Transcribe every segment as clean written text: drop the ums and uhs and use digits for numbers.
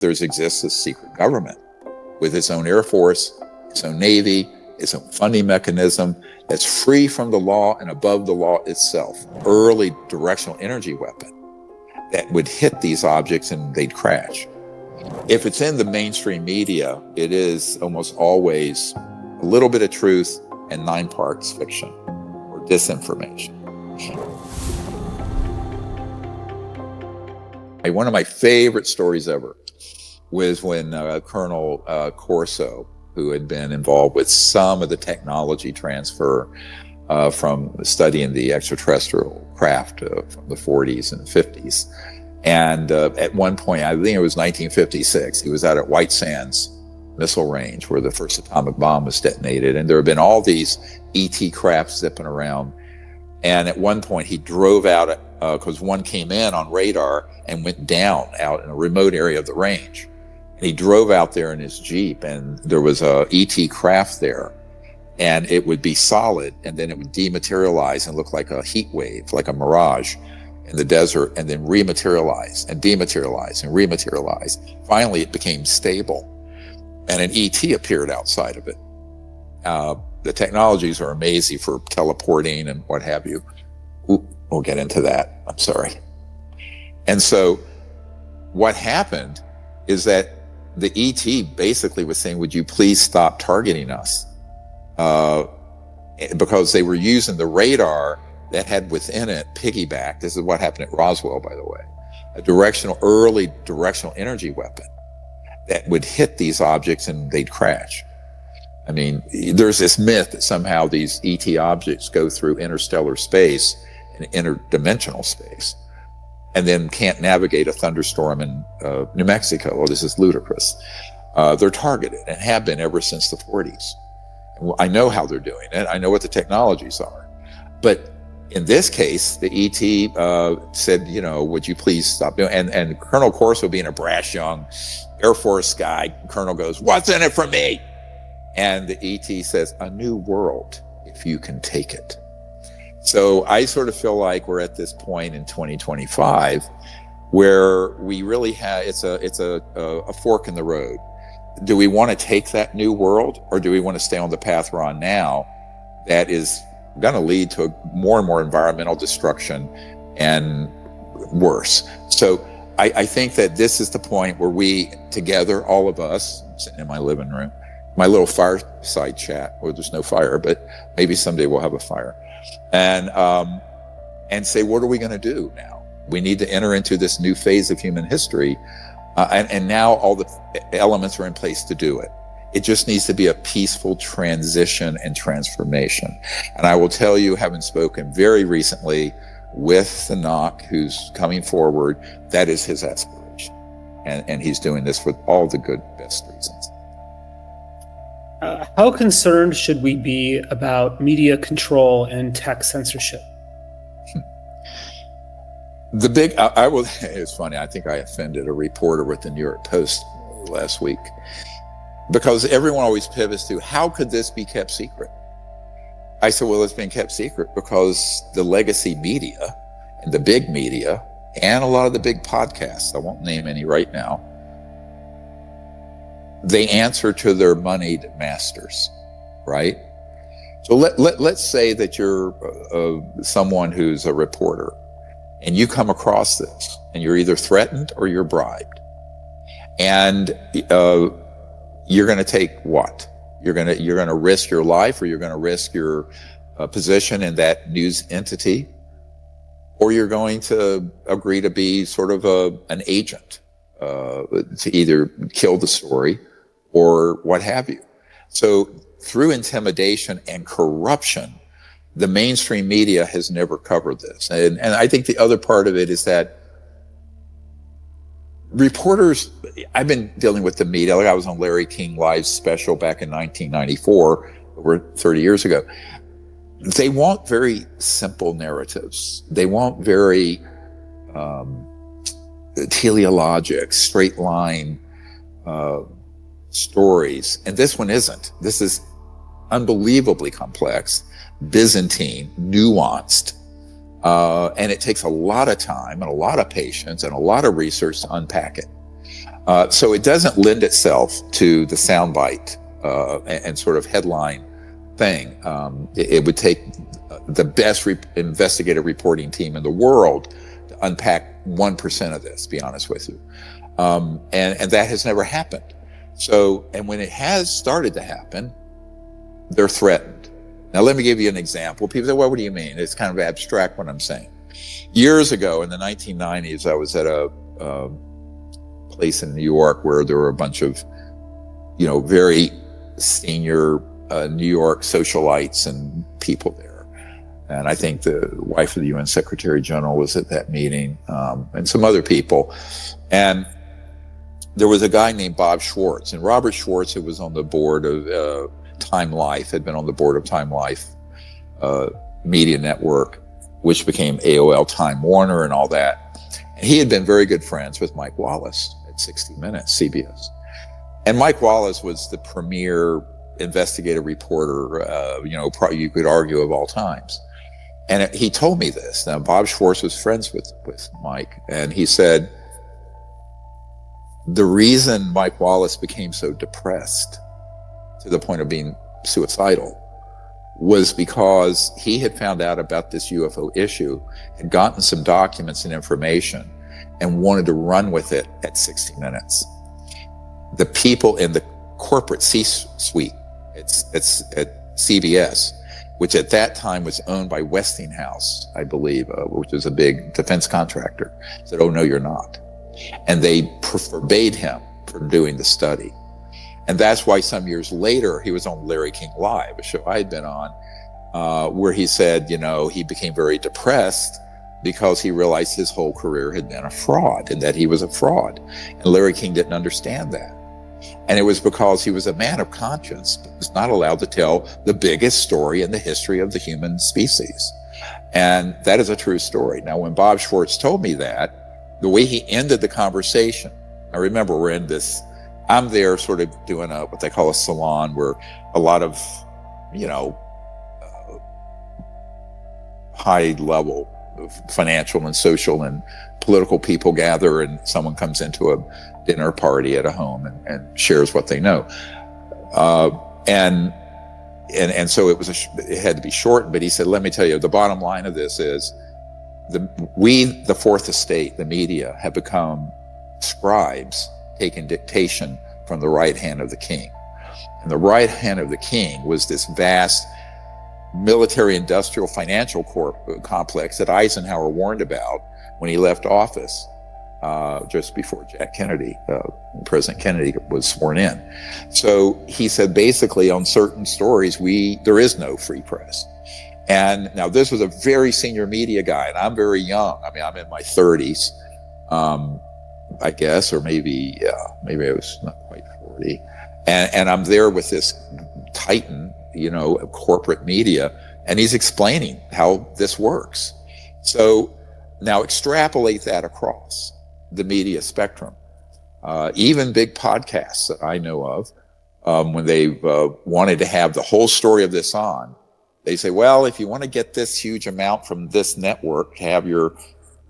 There exists a secret government with its own Air Force, its own Navy, its own funding mechanism that's free from the law and above the law itself. Early directional energy weapon that would hit these objects and they'd crash. If it's in the mainstream media, it is almost always a little bit of truth and 9 parts fiction or disinformation. One of my favorite stories ever was when Colonel Corso, who had been involved with some of the technology transfer from studying the extraterrestrial craft from the 40s and 50s. And at one point, I think it was 1956, he was out at White Sands Missile Range where the first atomic bomb was detonated. And there have been all these ET craft zipping around. And at one point, he drove out because one came in on radar and went down out in a remote area of the range. And he drove out there in his Jeep, and there was a ET craft there, and it would be solid, and then it would dematerialize and look like a heat wave, like a mirage in the desert, and then rematerialize and dematerialize and rematerialize. Finally, it became stable, and an ET appeared outside of it. The technologies are amazing for teleporting and what have you. We'll get into that. I'm sorry. And so what happened is that the ET basically was saying, would you please stop targeting us? Because they were using the radar that had within it piggyback. This is what happened at Roswell, by the way, a early directional energy weapon that would hit these objects and they'd crash. I mean, there's this myth that somehow these ET objects go through interstellar space and interdimensional space and then can't navigate a thunderstorm in New Mexico. Well, this is ludicrous. They're targeted and have been ever since the 40s. I know how they're doing it. I know what the technologies are. But in this case, the ET said, would you please stop doing it? And Colonel Corso, being a brash young Air Force guy, Colonel goes, what's in it for me? And the ET says, a new world, if you can take it. So I sort of feel like we're at this point in 2025 where we really have, it's a fork in the road. Do we want to take that new world, or do we want to stay on the path we're on now that is going to lead to more and more environmental destruction and worse? So I think that this is the point where we together, all of us, sitting in my living room, my little fireside chat, where there's no fire, but maybe someday we'll have a fire, and say, what are we going to do now? We need to enter into this new phase of human history, and now all the elements are in place to do it. It just needs to be a peaceful transition and transformation. And I will tell you, having spoken very recently with the NOC, who's coming forward, that is his aspiration. And he's doing this with all the good, best reasons. How concerned should we be about media control and tech censorship? It's funny, I think I offended a reporter with the New York Post last week, because everyone always pivots to, how could this be kept secret? I said, well, it's been kept secret because the legacy media and the big media and a lot of the big podcasts, I won't name any right now, they answer to their moneyed masters, right? So let's say that you're someone who's a reporter and you come across this and you're either threatened or you're bribed. And you're going to take what? You're going to risk your life, or you're going to risk your position in that news entity, or you're going to agree to be sort of an agent to either kill the story or what have you. So through intimidation and corruption, the mainstream media has never covered this. And I think the other part of it is that reporters, I've been dealing with the media, like I was on Larry King Live's special back in 1994, over 30 years ago. They want very simple narratives. They want very teleologic, straight line stories. And this one isn't. This is unbelievably complex, Byzantine, nuanced, and it takes a lot of time and a lot of patience and a lot of research to unpack it. So it doesn't lend itself to the soundbite and sort of headline thing. It would take the best investigative reporting team in the world to unpack 1% of this, to be honest with you. And that has never happened. So, and when it has started to happen, they're threatened. Now, let me give you an example. People say, well, what do you mean? It's kind of abstract what I'm saying. Years ago in the 1990s, I was at a place in New York where there were a bunch of, very senior New York socialites and people there. And I think the wife of the UN Secretary General was at that meeting, and some other people. And there was a guy named Bob Schwartz, and Robert Schwartz, who was on the board of Time Life, had been on the board of Time Life media network, which became AOL Time Warner and all that. And he had been very good friends with Mike Wallace at 60 Minutes, CBS. And Mike Wallace was the premier investigative reporter, probably you could argue of all times. And he told me this. Now, Bob Schwartz was friends with Mike, and he said, the reason Mike Wallace became so depressed to the point of being suicidal was because he had found out about this UFO issue, had gotten some documents and information, and wanted to run with it at 60 Minutes. The people in the corporate C-suite at CBS, which at that time was owned by Westinghouse, I believe, which was a big defense contractor, said, oh, no, you're not. And they forbade him from doing the study. And that's why some years later, he was on Larry King Live, a show I had been on, where he said, he became very depressed because he realized his whole career had been a fraud and that he was a fraud. And Larry King didn't understand that. And it was because he was a man of conscience, but was not allowed to tell the biggest story in the history of the human species. And that is a true story. Now, when Bob Schwartz told me that, the way he ended the conversation, I remember we're in this, I'm there sort of doing what they call a salon where a lot of, high level financial and social and political people gather, and someone comes into a dinner party at a home and shares what they know. And so it had to be short, but he said, let me tell you, the bottom line of this is the fourth estate, the media, have become scribes taking dictation from the right hand of the king. And the right hand of the king was this vast military industrial financial complex that Eisenhower warned about when he left office just before President Kennedy was sworn in. So he said, basically, on certain stories, there is no free press. And now this was a very senior media guy, and I'm very young. I mean, I'm in my 30s, I guess, or maybe I was not quite 40. And I'm there with this titan, corporate media, and he's explaining how this works. So now extrapolate that across the media spectrum. Even big podcasts that I know of, when they wanted to have the whole story of this on, they say, well, if you want to get this huge amount from this network to have your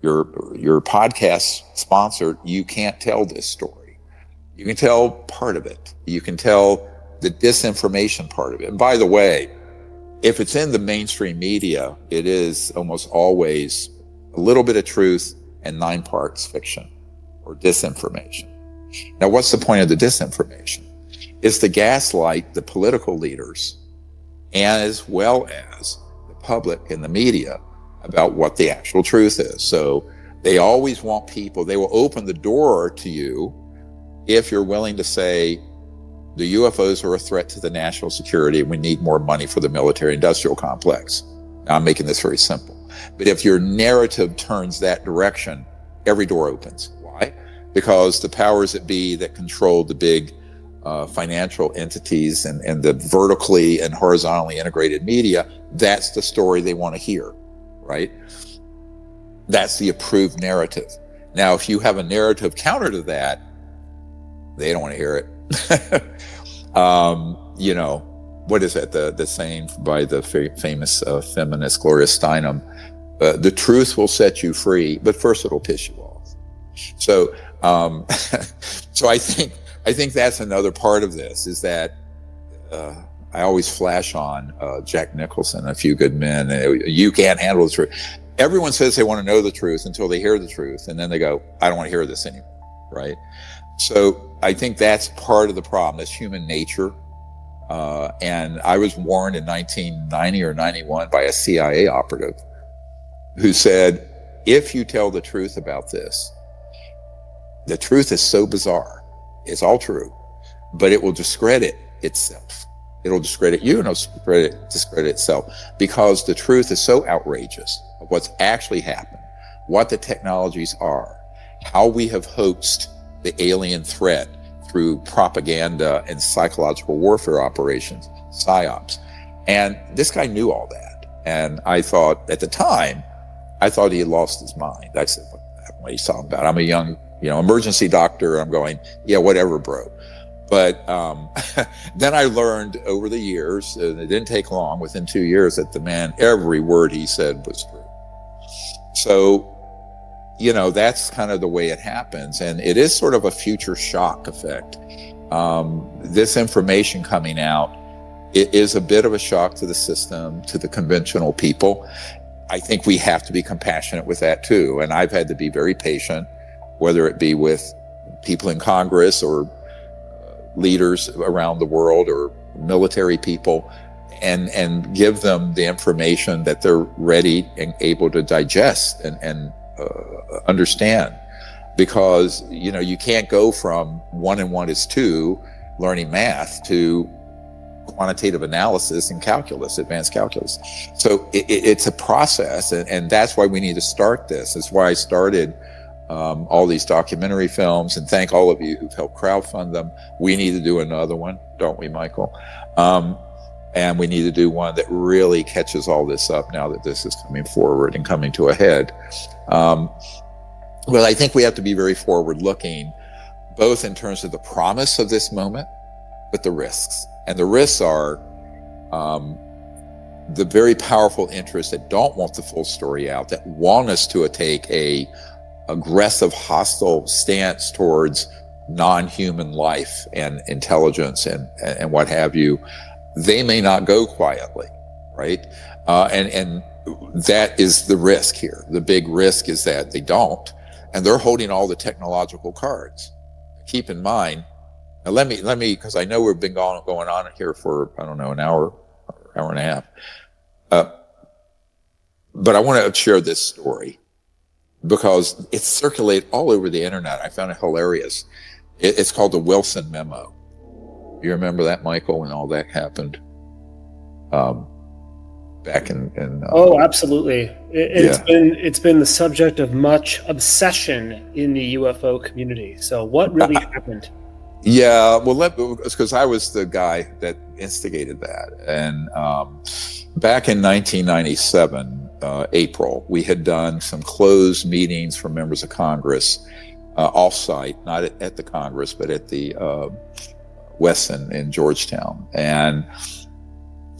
podcast sponsored, you can't tell this story. You can tell part of it. You can tell the disinformation part of it. And by the way, if it's in the mainstream media, it is almost always a little bit of truth and 9 parts fiction or disinformation. Now, what's the point of the disinformation? It's to gaslight the political leaders as well as the public and the media about what the actual truth is. So they always want people, they will open the door to you if you're willing to say the UFOs are a threat to the national security and we need more money for the military industrial complex. Now, I'm making this very simple. But if your narrative turns that direction, every door opens. Why? Because the powers that be that control the big financial entities and the vertically and horizontally integrated media, that's the story they want to hear, right? That's the approved narrative. Now, if you have a narrative counter to that, they don't want to hear it. What is that? The saying by the famous feminist Gloria Steinem, the truth will set you free, but first it'll piss you off. So So I think that's another part of this, is that I always flash on Jack Nicholson, A Few Good Men. You can't handle the truth. Everyone says they want to know the truth until they hear the truth, and then they go, I don't want to hear this anymore, right? So I think that's part of the problem. That's human nature. And I was warned in 1990 or 91 by a CIA operative who said, if you tell the truth about this, the truth is so bizarre, it's all true, but it will discredit itself. It'll discredit you, and it'll discredit itself, because the truth is so outrageous of what's actually happened, what the technologies are, how we have hoaxed the alien threat through propaganda and psychological warfare operations, PSYOPs. And this guy knew all that. And I thought, at the time, I thought he had lost his mind. I said, what are you talking about? I'm a young, emergency doctor. I'm going, yeah, whatever, bro. But then I learned over the years, and it didn't take long, within 2 years, that the man, every word he said was true. So, that's kind of the way it happens. And it is sort of a future shock effect. This information coming out, it is a bit of a shock to the system, to the conventional people. I think we have to be compassionate with that too. And I've had to be very patient, whether it be with people in Congress or leaders around the world or military people, and give them the information that they're ready and able to digest and understand. Because, you can't go from 1 and 1 is 2, learning math, to quantitative analysis and calculus, advanced calculus. So it's a process, and that's why we need to start this. That's why I started all these documentary films, and thank all of you who've helped crowdfund them. We need to do another one, don't we, Michael? And we need to do one that really catches all this up now that this is coming forward and coming to a head. But I think we have to be very forward-looking, both in terms of the promise of this moment, but the risks. And the risks are the very powerful interests that don't want the full story out, that want us to take a aggressive, hostile stance towards non-human life and intelligence and what have you. They may not go quietly, right? And that is the risk here. The big risk is that they don't, and they're holding all the technological cards. Keep in mind, now let me, because I know we've been going on here for, I don't know, an hour and a half. But I want to share this story because it's circulated all over the internet. I found it hilarious. It's called the Wilson Memo. You remember that, Michael, when all that happened? Back in oh, absolutely. It's been the subject of much obsession in the UFO community. So what really happened? Yeah, well, because I was the guy that instigated that. And back in 1997, April, we had done some closed meetings for members of Congress off-site, not at the Congress, but at the Wesson in Georgetown. And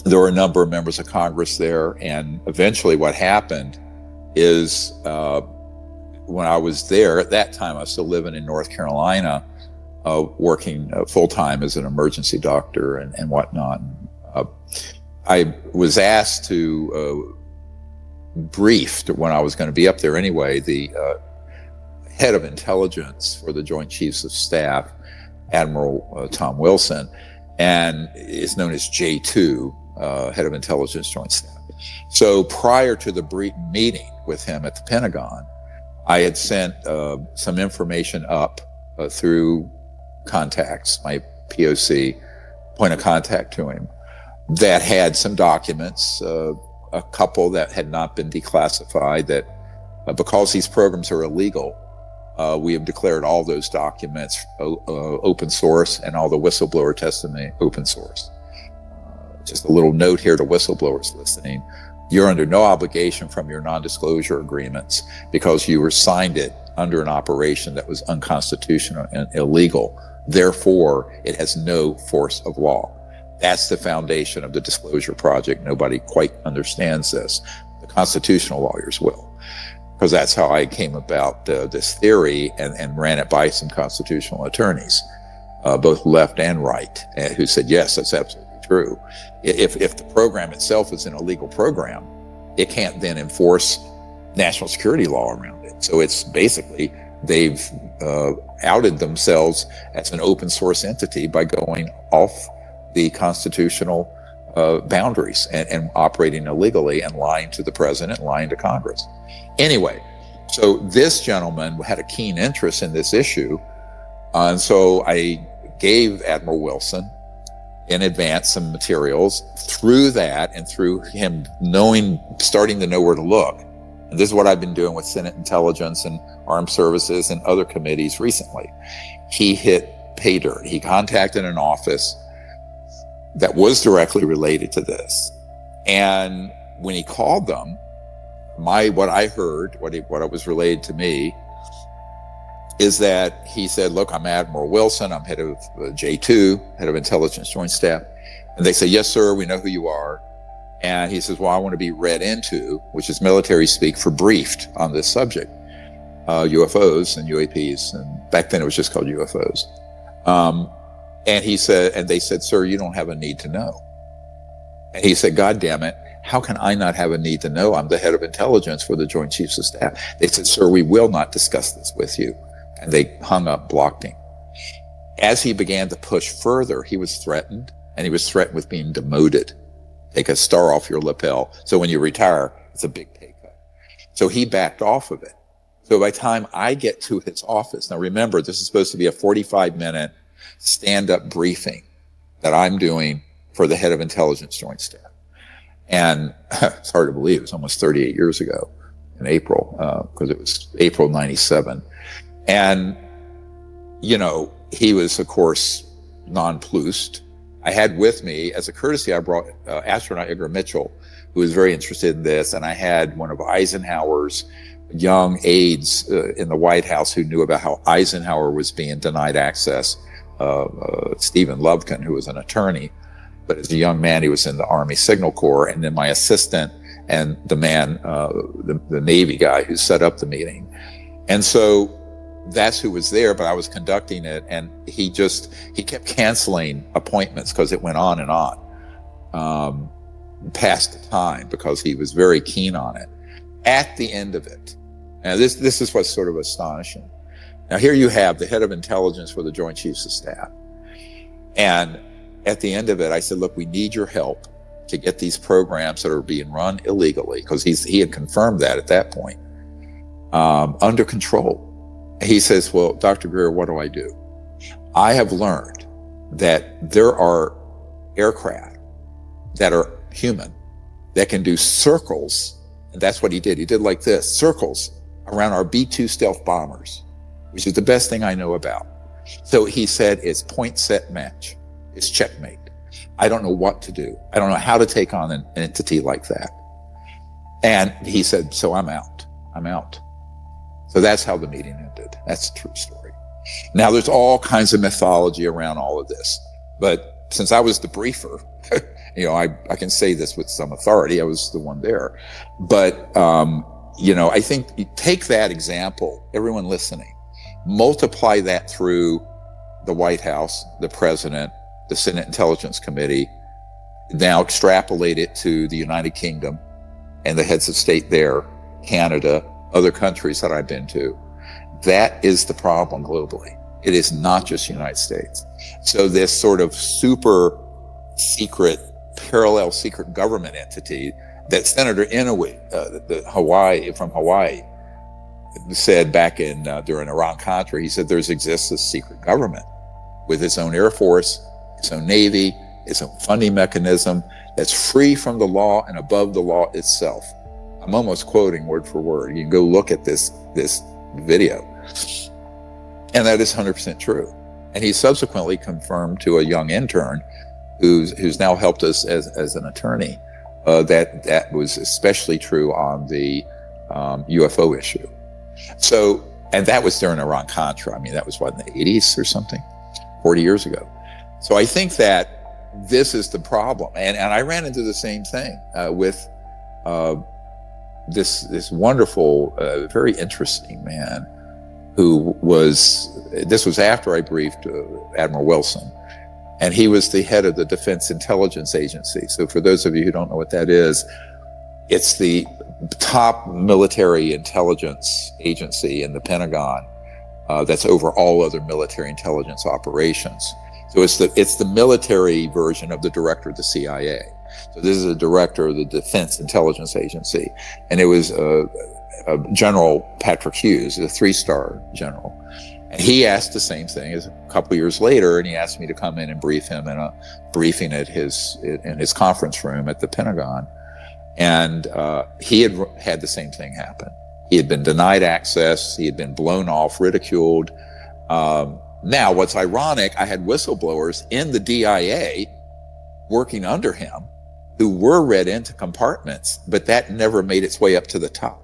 there were a number of members of Congress there. And eventually what happened is when I was there, at that time, I was still living in North Carolina, working full-time as an emergency doctor and whatnot. I was asked to brief, when I was going to be up there anyway, the head of intelligence for the Joint Chiefs of Staff, Admiral Tom Wilson, and is known as J2, head of intelligence Joint Staff. So prior to the brief meeting with him at the Pentagon, I had sent some information up through contacts, my POC, point of contact to him, that had some documents, a couple that had not been declassified, that because these programs are illegal, we have declared all those documents open source and all the whistleblower testimony open source. Just a little note here to whistleblowers listening. You're under no obligation from your non-disclosure agreements because you were signed it under an operation that was unconstitutional and illegal. Therefore, it has no force of law. That's the foundation of the Disclosure Project. Nobody quite understands this. The constitutional lawyers will. because that's how I came about this theory and ran it by some constitutional attorneys, both left and right, who said, yes, that's absolutely true. If the program itself is an illegal program, it can't then enforce national security law around it. So it's basically, they've outed themselves as an open source entity by going off the constitutional boundaries and operating illegally and lying to the president, lying to Congress. Anyway, so this gentleman had a keen interest in this issue. And so I gave Admiral Wilson in advance some materials. Through that and through him starting to know where to look. And this is what I've been doing with Senate Intelligence and Armed Services and other committees recently. He hit pay dirt. He contacted an office that was directly related to this. And when he called them, what I heard, what was relayed to me, is that he said, look, I'm Admiral Wilson. I'm head of J2, head of Intelligence Joint Staff. And they say, yes, sir, we know who you are. And he says, well, I want to be read into, which is military speak for briefed on this subject, UFOs and UAPs. And back then it was just called UFOs. And he said, and they said, sir, you don't have a need to know. And he said, God damn it, how can I not have a need to know? I'm the head of intelligence for the Joint Chiefs of Staff. They said, sir, we will not discuss this with you. And they hung up, blocked him. As he began to push further, he was threatened, and he was threatened with being demoted. Take a star off your lapel. So when you retire, it's a big pay cut. So he backed off of it. So by the time I get to his office, now remember, this is supposed to be a 45-minute stand-up briefing that I'm doing for the head of Intelligence Joint Staff. And it's hard to believe, it was almost 38 years ago in April, because it was April 97. And, you know, he was, of course, nonplussed. I had with me, as a courtesy, I brought astronaut Edgar Mitchell, who was very interested in this. And I had one of Eisenhower's young aides in the White House who knew about how Eisenhower was being denied access, Stephen Lubkin, who was an attorney. But as a young man, he was in the Army Signal Corps. And then my assistant and the man, the Navy guy who set up the meeting. And so that's who was there, but I was conducting it, and he kept canceling appointments because it went on and on past the time, because he was very keen on it. At the end of it, now this is what's sort of astonishing. Now here you have the head of intelligence for the Joint Chiefs of Staff. And at the end of it, I said, look, we need your help to get these programs that are being run illegally, because he had confirmed that at that point, under control. He says, well, Dr. Greer, what do I do? I have learned that there are aircraft that are human that can do circles. And that's what he did. He did like this, circles around our B-2 stealth bombers, which is the best thing I know about. So he said, it's point, set, match. It's checkmate. I don't know what to do. I don't know how to take on an entity like that. And he said, so I'm out. I'm out. So that's how the meeting ended. That's a true story. Now, there's all kinds of mythology around all of this. But since I was the briefer, you know, I can say this with some authority. I was the one there. But, you know, I think you take that example, everyone listening, multiply that through the White House, the president, the Senate Intelligence Committee, now extrapolate it to the United Kingdom and the heads of state there, Canada, other countries that I've been to. That is the problem globally. It is not just the United States. So this sort of super secret, parallel secret government entity that Senator Inouye, from Hawaii, said back in during Iran-Contra, he said there exists a secret government with its own Air Force, its own Navy, its own funding mechanism that's free from the law and above the law itself. I'm almost quoting word for word. You can go look at this video. And that is 100% true. And he subsequently confirmed to a young intern who's now helped us as an attorney, that was especially true on the UFO issue. So, and that was during Iran-Contra. I mean, that was what, in the 80s or something, 40 years ago. So I think that this is the problem. And I ran into the same thing with this wonderful, very interesting man this was after I briefed Admiral Wilson, and he was the head of the Defense Intelligence Agency. So for those of you who don't know what that is, it's the top military intelligence agency in the Pentagon that's over all other military intelligence operations. So it's the military version of the director of the CIA. So this is a director of the Defense Intelligence Agency, and it was General Patrick Hughes, a 3-star general. And he asked the same thing as a couple of years later, and he asked me to come in and brief him in a briefing in his conference room at the Pentagon. And he had the same thing happen. He had been denied access. He had been blown off, ridiculed. Now, what's ironic, I had whistleblowers in the DIA working under him who were read into compartments, but that never made its way up to the top.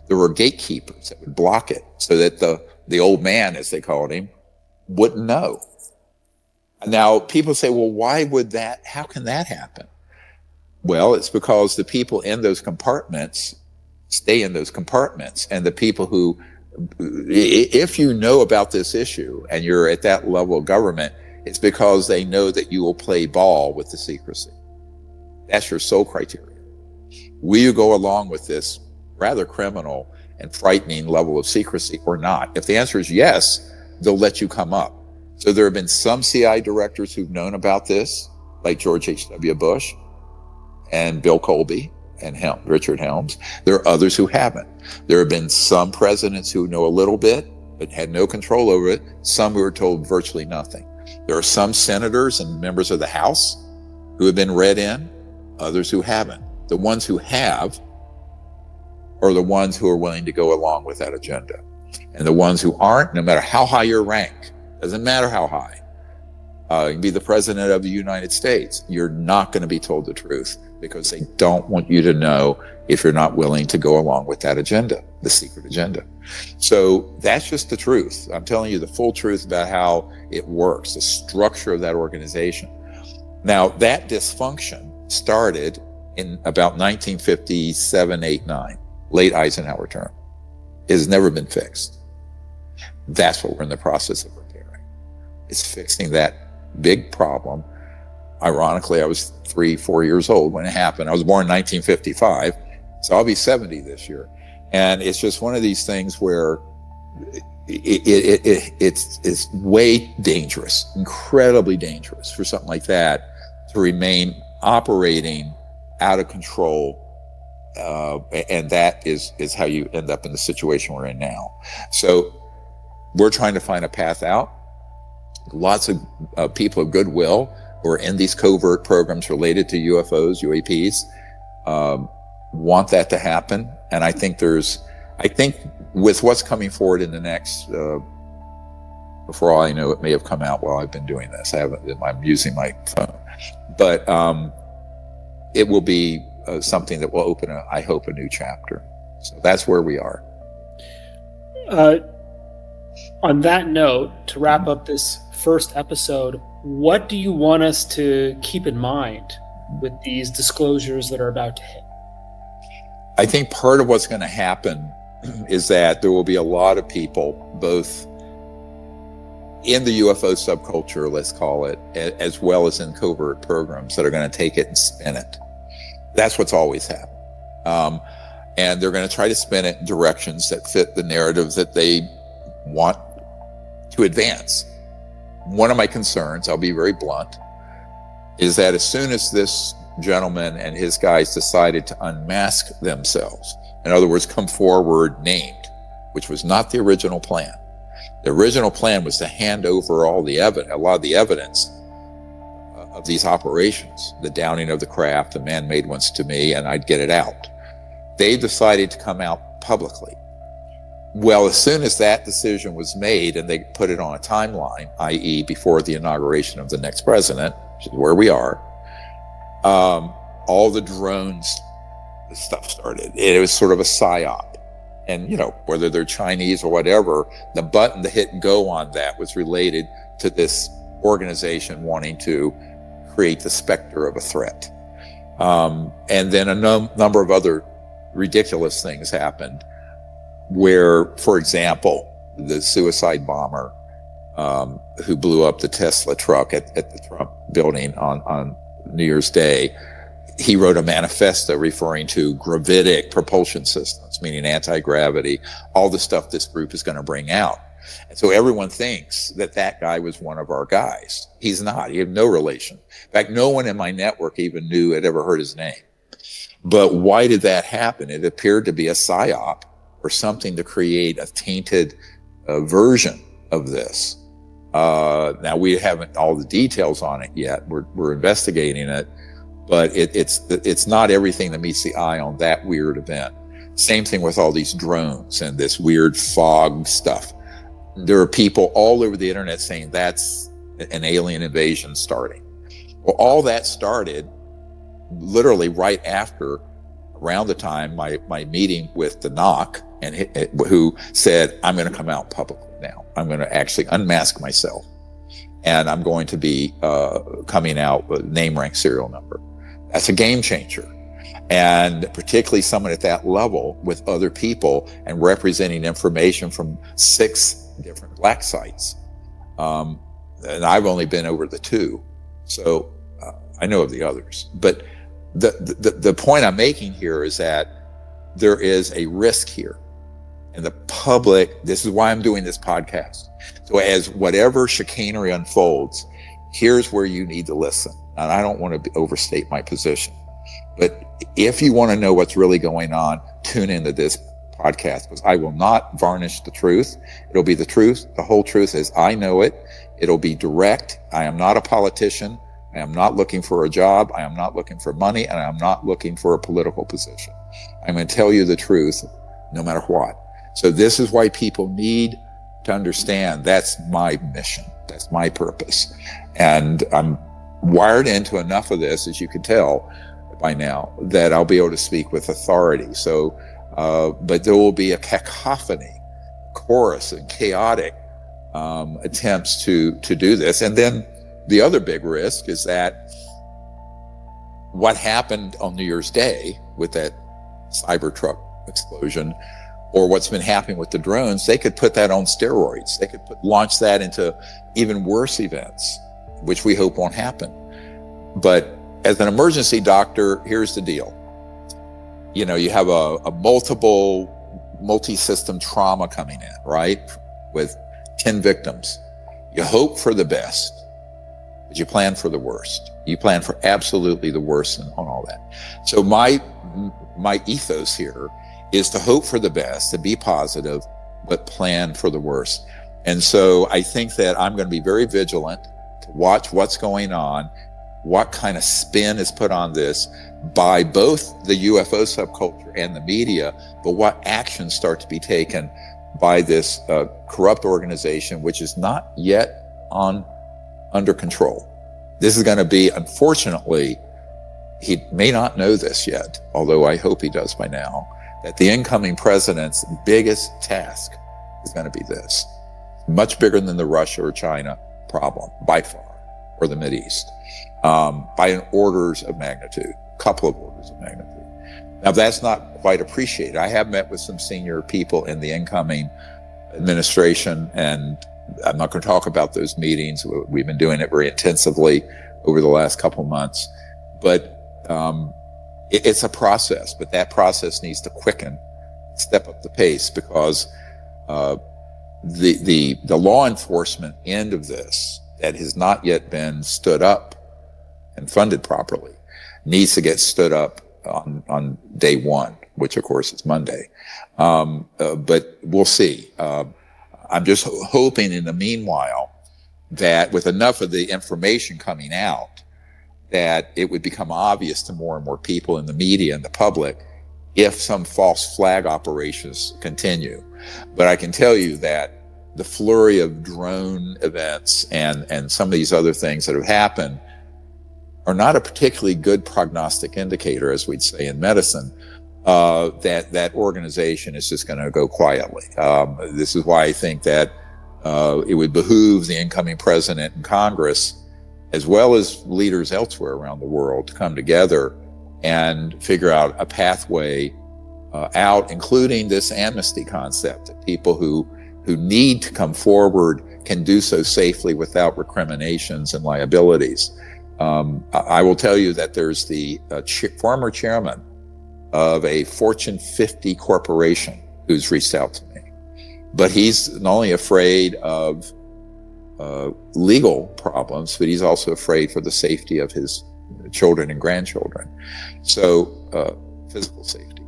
There were gatekeepers that would block it so that the old man, as they called him, wouldn't know. Now, people say, well, how can that happen? Well, it's because the people in those compartments stay in those compartments, and the people who, if you know about this issue and you're at that level of government, it's because they know that you will play ball with the secrecy. That's your sole criteria. Will you go along with this rather criminal and frightening level of secrecy or not? If the answer is yes, they'll let you come up. So there have been some CIA directors who've known about this, like George H.W. Bush and Bill Colby and Richard Helms. There are others who haven't. There have been some presidents who know a little bit, but had no control over it. Some who were told virtually nothing. There are some senators and members of the House who have been read in, others who haven't. The ones who have are the ones who are willing to go along with that agenda. And the ones who aren't, no matter how high your rank, doesn't matter how high, you can be the president of the United States, you're not going to be told the truth because they don't want you to know if you're not willing to go along with that agenda, the secret agenda. So that's just the truth. I'm telling you the full truth about how it works, the structure of that organization. Now, that dysfunction started in about 1957, 8, 9. Late Eisenhower term. It has never been fixed. That's what we're in the process of repairing. It's fixing that big problem. Ironically, I was 3-4 years old when it happened. I was born in 1955, so I'll be 70 this year. And it's just one of these things where it's way dangerous, incredibly dangerous for something like that to remain operating out of control. And that is how you end up in the situation we're in now. So we're trying to find a path out. Lots of people of goodwill who are in these covert programs related to UFOs, UAPs, want that to happen. And I think with what's coming forward in the next, before all I know, it may have come out while I've been doing this. I'm using my phone, but it will be something that will open, I hope, a new chapter. So that's where we are. On that note, to wrap up this first episode, what do you want us to keep in mind with these disclosures that are about to hit? I think part of what's going to happen is that there will be a lot of people, both in the UFO subculture, let's call it, as well as in covert programs, that are going to take it and spin it. That's what's always happened. And they're going to try to spin it in directions that fit the narrative that they want to advance. One of my concerns, I'll be very blunt, is that as soon as this gentleman and his guys decided to unmask themselves, in other words, come forward named, which was not the original plan. The original plan was to hand over a lot of the evidence of these operations, the downing of the craft, the man-made ones to me, and I'd get it out. They decided to come out publicly. Well, as soon as that decision was made and they put it on a timeline, i.e. before the inauguration of the next president, which is where we are, all the drones stuff started. It was sort of a psyop. And, whether they're Chinese or whatever, the button to hit go on that was related to this organization wanting to create the specter of a threat. And then a number of other ridiculous things happened where, for example, the suicide bomber who blew up the Tesla truck at the Trump building on New Year's Day, he wrote a manifesto referring to gravitic propulsion systems, meaning anti-gravity, all the stuff this group is going to bring out. And so everyone thinks that that guy was one of our guys. He's not. He had no relation. In fact, no one in my network even knew had ever heard his name. But why did that happen? It appeared to be a psyop or something to create a tainted version of this. Now, we haven't all the details on it yet. We're investigating it. But it's not everything that meets the eye on that weird event. Same thing with all these drones and this weird fog stuff. There are people all over the internet saying that's an alien invasion starting. Well, all that started literally right after, around the time my meeting with the NOC, and who said, I'm going to come out publicly now. I'm going to actually unmask myself, and I'm going to be coming out with name, rank, serial number. That's a game changer. And particularly someone at that level with other people and representing information from 6 different black sites. And I've only been over the 2. So I know of the others. But the point I'm making here is that there is a risk here. And the public, this is why I'm doing this podcast. So as whatever chicanery unfolds, here's where you need to listen. And I don't want to overstate my position. But if you want to know what's really going on, tune into this podcast, because I will not varnish the truth. It'll be the truth, the whole truth as I know it. It'll be direct. I am not a politician. I am not looking for a job. I am not looking for money, and I'm not looking for a political position. I'm going to tell you the truth no matter what. So this is why people need to understand that's my mission. That's my purpose. And I'm wired into enough of this, as you can tell by now, that I'll be able to speak with authority. So, but there will be a cacophony, chorus, and chaotic attempts to do this. And then the other big risk is that what happened on New Year's Day with that Cybertruck explosion, or what's been happening with the drones, they could put that on steroids. They could launch that into even worse events, which we hope won't happen. But as an emergency doctor, here's the deal. You know, you have a multi-system trauma coming in, right? With 10 victims. You hope for the best, but you plan for the worst. You plan for absolutely the worst on all that. So my ethos here is to hope for the best, to be positive, but plan for the worst. And so I think that I'm going to be very vigilant to watch what's going on, what kind of spin is put on this by both the UFO subculture and the media, but what actions start to be taken by this corrupt organization, which is not yet under control. This is going to be, unfortunately, he may not know this yet, although I hope he does by now, that the incoming president's biggest task is going to be this. Much bigger than the Russia or China problem, by far, or the Mideast, by an orders of magnitude, couple of orders of magnitude. Now, that's not quite appreciated. I have met with some senior people in the incoming administration, and I'm not going to talk about those meetings. We've been doing it very intensively over the last couple of months. But it's a process, but that process needs to quicken, step up the pace, because the law enforcement end of this that has not yet been stood up and funded properly needs to get stood up on day one, which of course is Monday. But we'll see. I'm just hoping in the meanwhile that with enough of the information coming out, that it would become obvious to more and more people in the media and the public if some false flag operations continue. But I can tell you that the flurry of drone events and some of these other things that have happened are not a particularly good prognostic indicator, as we'd say in medicine, that organization is just going to go quietly. This is why I think that it would behoove the incoming president and Congress, as well as leaders elsewhere around the world, to come together and figure out a pathway out, including this amnesty concept, that people who need to come forward can do so safely without recriminations and liabilities. I will tell you that there's the former chairman of a Fortune 50 corporation who's reached out to me, but he's not only afraid of legal problems, but he's also afraid for the safety of his children and grandchildren. So physical safety.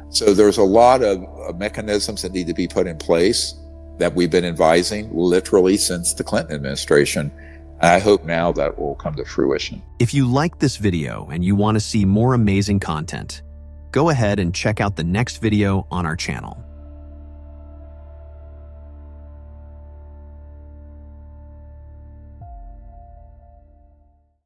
So there's a lot of mechanisms that need to be put in place that we've been advising literally since the Clinton administration. And I hope now that will come to fruition. If you like this video and you want to see more amazing content, go ahead and check out the next video on our channel.